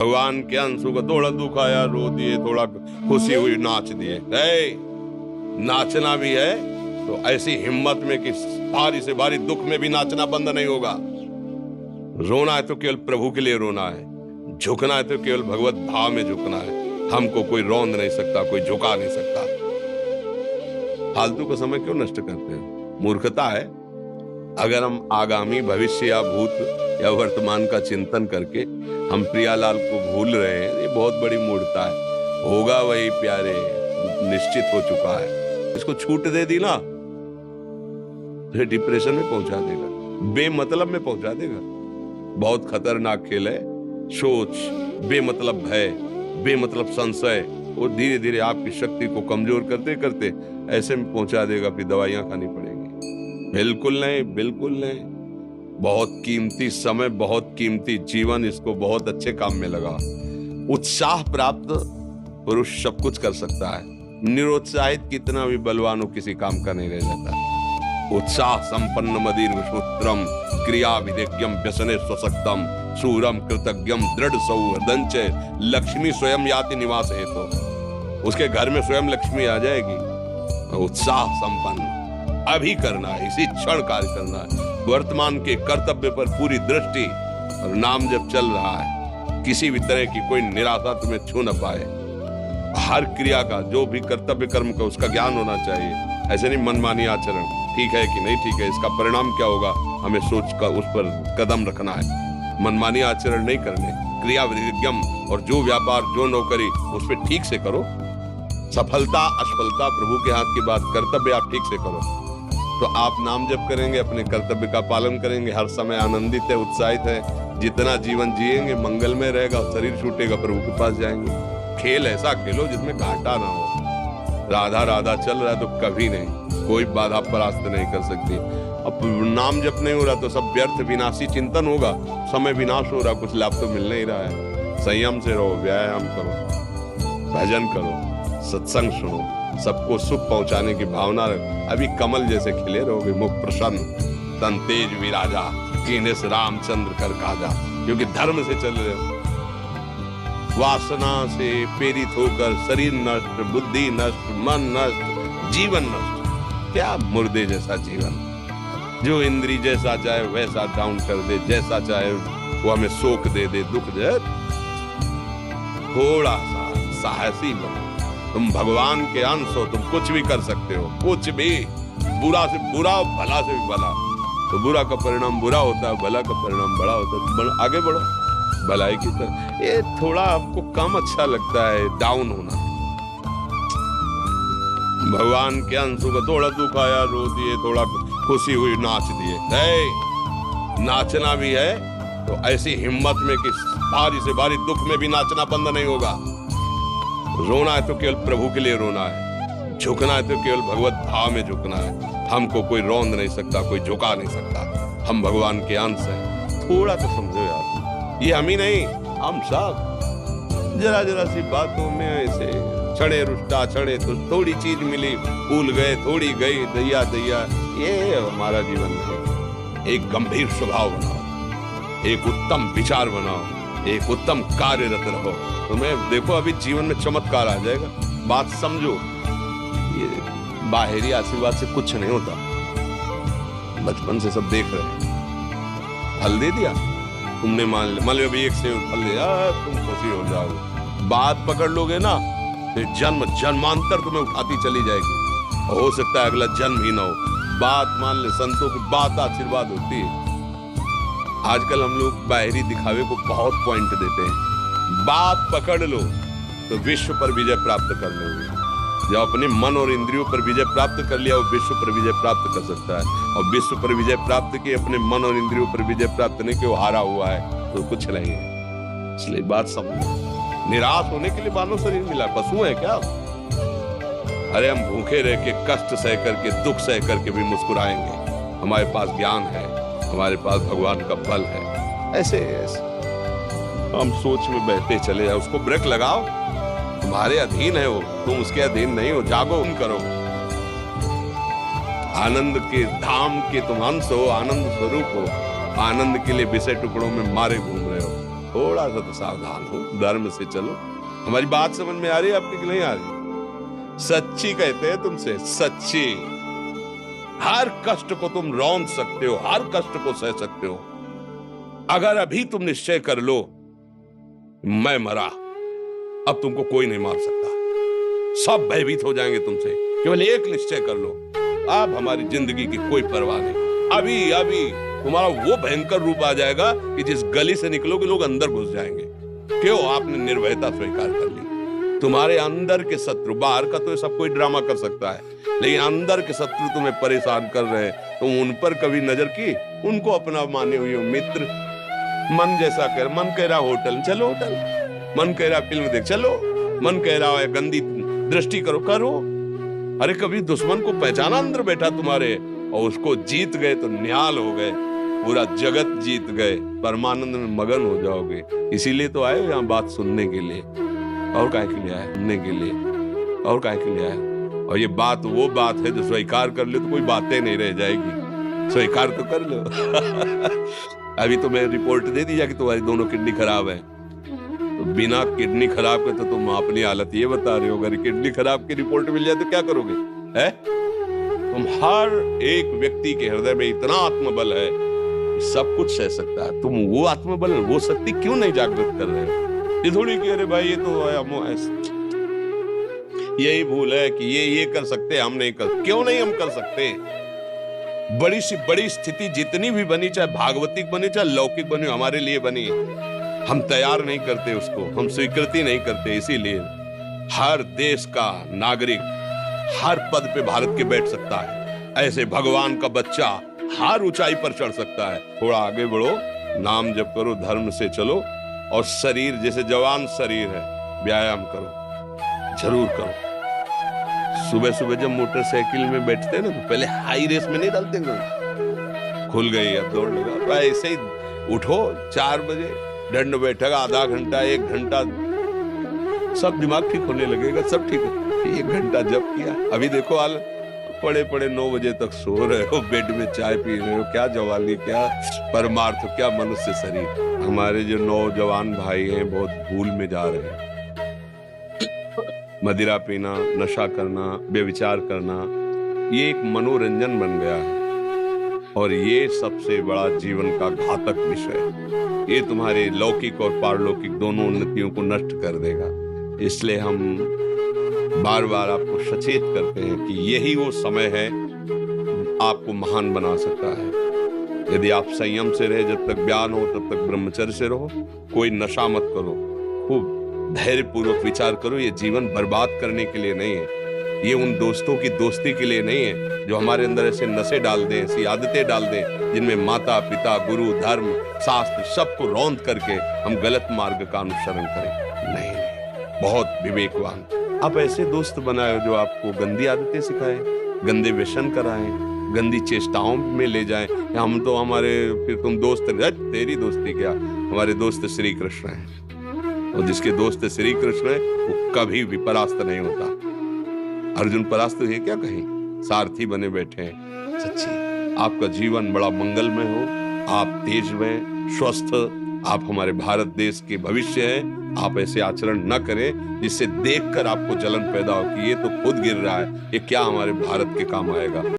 भगवान के अंशों को थोड़ा दुख आया रो दिए, थोड़ा खुशी हुई नाच दिए। नाचना भी है तो ऐसी हिम्मत में कि भारी से भारी दुख में भी नाचना बंद नहीं होगा। रोना है तो केवल प्रभु के लिए रोना है, झुकना है तो केवल भगवत भाव में झुकना है। हमको कोई रौंद नहीं सकता, कोई झुका नहीं सकता। फालतू का समय क्यों नष्ट करते हैं? मूर्खता है। अगर हम आगामी भविष्य या भूत या वर्तमान का चिंतन करके हम प्रियालाल को भूल रहे हैं, ये बहुत बड़ी मूर्खता है। होगा वही प्यारे, निश्चित हो चुका है। इसको छूट दे दी ना, फिर डिप्रेशन में पहुंचा देगा, बेमतलब में पहुंचा देगा। बहुत खतरनाक खेल है सोच, बेमतलब भय, बेमतलब संशय, वो धीरे धीरे आपकी शक्ति को कमजोर करते करते ऐसे में पहुंचा देगा, फिर दवाइयां खानी पड़ेंगी। बिल्कुल नहीं, बिल्कुल नहीं। बहुत कीमती समय, बहुत कीमती जीवन, इसको बहुत अच्छे काम में लगा। उत्साह प्राप्त पुरुष सब कुछ कर सकता है। निरुत्साहित कितना भी बलवान हो, किसी काम का नहीं रह जाता। उत्साह संपन्न मदीर सूत्रम क्रिया विदेज्ञम व्यसने स्वशक्तम सूरम कृतज्ञम दृढ़ सौहृदंच लक्ष्मी स्वयं याति निवास है। तो उसके घर में स्वयं लक्ष्मी आ जाएगी। उत्साह संपन्न अभी करना है, इसी क्षण कार्य करना है। वर्तमान के कर्तव्य पर पूरी दृष्टि, और नाम जब चल रहा है, किसी भी तरह की कोई निराशा तुम्हें छू न पाए। हर क्रिया का, जो भी कर्तव्य कर्म का, उसका ज्ञान होना चाहिए। ऐसे नहीं मनमानी आचरण, ठीक है कि नहीं ठीक है, इसका परिणाम क्या होगा, हमें सोच का उस पर कदम रखना है। मनमानी आचरण नहीं करने, क्रिया विधिज्ञम, और जो व्यापार जो नौकरी उस पर ठीक से करो। सफलता असफलता प्रभु के हाथ की बात, कर्तव्य आप ठीक से करो तो आप नाम जप करेंगे, अपने कर्तव्य का पालन करेंगे, हर समय आनंदित है, उत्साहित है। जितना जीवन जिएंगे मंगलमय रहेगा, शरीर छूटेगा, प्रभु के पास जाएंगे। खेल ऐसा खेलो जिसमें घाटा ना हो। राधा राधा चल रहा है तो कभी नहीं, कोई बाधा परास्त नहीं कर सकती। अब नाम जप नहीं हो रहा तो सब व्यर्थ विनाशी चिंतन होगा, समय विनाश हो रहा, कुछ लाभ तो मिल नहीं रहा है। संयम से रहो, व्यायाम करो, भजन करो, सत्संग सुनो, सबको सुख पहुंचाने की भावना रख। अभी कमल जैसे खिले रहोगे, मुख प्रसन्न, तन तेज विराजा, कीने से रामचंद्र कर काजा, क्योंकि धर्म से चल रहे हो। वासना से प्रेरित होकर शरीर नष्ट, बुद्धि नष्ट, मन नष्ट, जीवन नष्ट। क्या मुर्दे जैसा जीवन, जो इंद्री जैसा चाहे वैसा डाउन कर दे, जैसा चाहे वो हमें शोक दे दे, दुख दे। थोड़ा सा साहसी बनो, तुम भगवान के अंश हो, तुम कुछ भी कर सकते हो, कुछ भी। बुरा से बुरा, भला से भी भला। तो बुरा का परिणाम बुरा होता है, भला का परिणाम बड़ा होता है। आगे बढ़ो भलाई की तरफ। ये थोड़ा आपको कम अच्छा लगता है डाउन होना। भगवान के अंशों को थोड़ा दुख आया रो दिए, थोड़ा खुशी हुई नाच दिए। नाचना भी है तो ऐसी हिम्मत में कि भारी से भारी दुख में भी नाचना बंद नहीं होगा। रोना है तो केवल प्रभु के लिए रोना है, झुकना है तो केवल भगवत भाव में झुकना है। हमको कोई रौंद नहीं सकता, कोई झुका नहीं सकता। हम भगवान के अंश हैं। थोड़ा तो समझो यार, ये हम ही नहीं, हम सब जरा जरा सी बातों में ऐसे छड़े रुष्टा छड़े तो थोड़ी चीज मिली, फूल गए, थोड़ी गई, दैया दैया। ये हमारा जीवन नहीं। एक गंभीर स्वभाव बनाओ, एक उत्तम विचार बनाओ, एक उत्तम कार्यरत रहो। तुम्हें देखो अभी जीवन में चमत्कार आ जाएगा। बात समझो, ये बाहरी आशीर्वाद से कुछ नहीं होता। बचपन से सब देख रहे हैं। फल दे दिया तुमने, मान लो अभी एक सेब फल दिया, तुम खुशी हो जाओगे। बात पकड़ लोगे ना, फिर जन्म जन्मांतर तुम्हें उठाती चली जाएगी। हो सकता है अगला जन्म ही ना हो। बात मान ले, संतों की बात आशीर्वाद होती है। आजकल हम लोग बाहरी दिखावे को बहुत पॉइंट देते हैं। बात पकड़ लो तो विश्व पर विजय प्राप्त कर लोगे। जब अपने मन और इंद्रियों पर विजय प्राप्त कर लिया, वो विश्व पर विजय प्राप्त कर सकता है। और विश्व पर विजय प्राप्त किए, अपने मन और इंद्रियों पर विजय प्राप्त नहीं किया, वो हारा हुआ है तो कुछ नहीं है। इसलिए बात समझो। निराश होने के लिए मानव शरीर मिला, पशु है क्या? अरे हम भूखे रह के, कष्ट सह करके, दुख सह करके भी मुस्कुराएंगे। हमारे पास ज्ञान है, हमारे पास भगवान का बल है। ऐसे हम सोच में बहते चले जाओ, उसको ब्रेक लगाओ। तुम्हारे अधीन है वो, तुम उसके अधीन नहीं हो। जागो, करो। आनंद के धाम के तुम अंश हो, आनंद स्वरूप हो। आनंद के लिए विषय टुकड़ों में मारे घूम रहे हो। थोड़ा सा तो सावधान हो, धर्म से चलो। हमारी बात समझ में आ रही है आपकी कि नहीं आ रही? सच्ची कहते हैं तुमसे, सच्ची। हर कष्ट को तुम रौंद सकते हो, हर कष्ट को सह सकते हो। अगर अभी तुम निश्चय कर लो मैं मरा, अब तुमको कोई नहीं मार सकता, सब भयभीत हो जाएंगे तुमसे। केवल एक निश्चय कर लो, अब हमारी जिंदगी की कोई परवाह नहीं। अभी अभी तुम्हारा वो भयंकर रूप आ जाएगा कि जिस गली से निकलोगे लोग अंदर घुस जाएंगे। क्यों? आपने निर्भयता स्वीकार कर ली। तुम्हारे अंदर के शत्रु, बाहर का तो सब कोई ड्रामा कर सकता है, लेकिन अंदर के शत्रु तुम्हें परेशान कर रहे हैं, तुम उन पर कभी नजर की? उनको अपना माने हुए मित्र। मन जैसा कर, मन कह रहा होटल चलो, होटल, मन कह रहा फिल्म देख चलो, मन कह रहा है गंदी दृष्टि करो, करो। अरे कभी दुश्मन को पहचाना अंदर बैठा तुम्हारे, और उसको जीत गए तो निहाल हो गए, पूरा जगत जीत गए, परमानंद में मगन हो जाओगे। इसीलिए तो आए यहाँ बात सुनने के लिए, और काहे के लिए आए? सुनने के लिए, और काहे के लिए आए? और ये बात वो बात है जो स्वीकार कर ले तो कोई बातें नहीं रह जाएगी। स्वीकार तो कर लो। अभी तो मैं रिपोर्ट दे दी कि तुम्हारी दोनों किडनी खराब है, तो बिना किडनी खराब के तो तुम अपनी हालत ये बता रहे हो। अगर किडनी खराब की रिपोर्ट मिल जाए तो क्या करोगे? है तुम हर एक व्यक्ति के हृदय में इतना आत्मबल है, सब कुछ सह सकता है। तुम वो आत्मबल, वो शक्ति क्यों नहीं जागृत कर रहे हो? ये थोड़ी कि अरे भाई ये तो यही भूल है कि ये कर सकते, हम नहीं कर। क्यों नहीं हम कर सकते? बड़ी सी बड़ी स्थिति जितनी भी बनी, चाहे भागवतिक बनी चाहे लौकिक बनी, हमारे लिए बनी, हम तैयार नहीं करते उसको, हम स्वीकृति नहीं करते। इसीलिए हर देश का नागरिक हर पद पे भारत के बैठ सकता है, ऐसे भगवान का बच्चा हर ऊंचाई पर चढ़ सकता है। थोड़ा आगे बढ़ो, नाम जप करो, धर्म से चलो, और शरीर जैसे जवान शरीर है, व्यायाम करो, जरूर करो। सुबह सुबह जब मोटरसाइकिल में बैठते हैं ना, तो पहले हाई रेस में नहीं डालते, खुल गई अब दौड़ लगा, तो ऐसे ही उठो 4 बजे, दंड बैठक आधा घंटा 1 घंटा, सब दिमाग ठीक होने लगेगा, सब ठीक है। 1 घंटा जप किया, अभी देखो हाल, पड़े पड़े 9 बजे तक सो रहे हो, बेड में चाय पी रहे हो। क्या जवानी, क्या परमार्थ, क्या मनुष्य शरीर। हमारे जो नौजवान भाई हैं बहुत भूल में जा रहे हैं। मदिरा पीना, नशा करना, व्यभिचार करना, ये एक मनोरंजन बन गया है, और ये सबसे बड़ा जीवन का घातक विषय। ये तुम्हारे लौकिक और पारलौकिक दोनों उन्नतियों को नष्ट कर देगा। इसलिए हम बार बार आपको सचेत करते हैं कि यही वो समय है आपको महान बना सकता है। यदि आप संयम से रहे, जब तक ज्ञान हो तब तक ब्रह्मचर्य से रहो, कोई नशा मत करो, खूब धैर्य पूर्वक विचार करो। ये जीवन बर्बाद करने के लिए नहीं है, ये उन दोस्तों की दोस्ती के लिए नहीं है जो हमारे अंदर ऐसे नशे डाल दें, ऐसी आदतें डाल दें जिनमें माता पिता, गुरु, धर्म, शास्त्र सबको रौंद करके हम गलत मार्ग का अनुसरण करें। नहीं, बहुत विवेकवान आप ऐसे दोस्त बनाए जो आपको गंदी आदतें सिखाएं, गंदे व्यसन कराएं, गंदी चेष्टाओं में ले जाएं। हम तो हमारे, फिर तुम दोस्त, तेरी दोस्ती क्या, हमारे दोस्त श्री कृष्ण हैं, और जिसके दोस्त श्री कृष्ण है वो कभी भी परास्त नहीं होता। अर्जुन परास्त है क्या कहीं? सारथी बने बैठे हैं। सच्ची आपका जीवन बड़ा मंगलमय हो, आप तेज में स्वस्थ, आप हमारे भारत देश के भविष्य हैं। आप ऐसे आचरण न करें जिससे देखकर आपको जलन पैदा हो कि ये तो खुद गिर रहा है, ये क्या हमारे भारत के काम आएगा।